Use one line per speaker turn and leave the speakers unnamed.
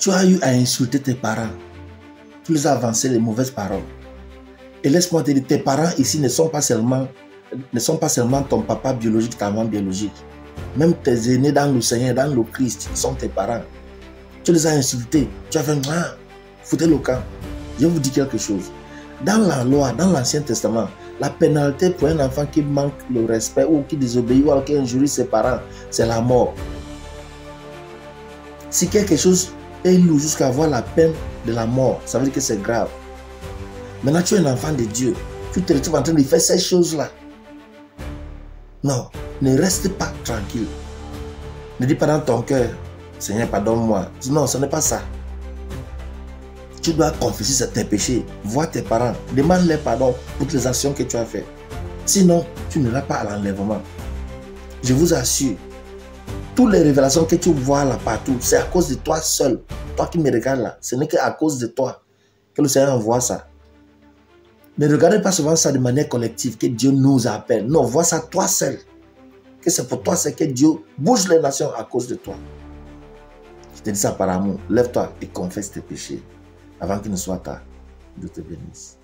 Tu as eu à insulter tes parents. Tu les as avancé les mauvaises paroles. Et laisse-moi te dire, tes parents ici ne sont pas seulement ton papa biologique, ta maman biologique. Même tes aînés dans le Seigneur, dans le Christ, sont tes parents. Tu les as insultés. Tu as fait, foutez le camp. Je vous dis quelque chose. Dans la loi, dans l'Ancien Testament, la pénalité pour un enfant qui manque le respect ou qui désobéit ou qui injurie ses parents, c'est la mort. Si quelque chose est lourd jusqu'à avoir la peine de la mort, ça veut dire que c'est grave. Maintenant, tu es un enfant de Dieu. Tu te retrouves en train de faire ces choses-là. Non, ne reste pas tranquille. Ne dis pas dans ton cœur, Seigneur, pardonne-moi. Non, ce n'est pas ça. Tu dois confesser tes péchés, voir tes parents, demande-leur pardon pour les actions que tu as faites. Sinon, tu n'iras pas à l'enlèvement. Je vous assure, toutes les révélations que tu vois là partout, c'est à cause de toi seul. Toi qui me regardes là, ce n'est qu'à cause de toi que le Seigneur envoie ça. Ne regardez pas souvent ça de manière collective, que Dieu nous appelle. Non, vois ça toi seul. Que c'est pour toi, c'est que Dieu bouge les nations à cause de toi. Je te dis ça par amour. Lève-toi et confesse tes péchés avant qu'il ne soit tard. Dieu te bénisse.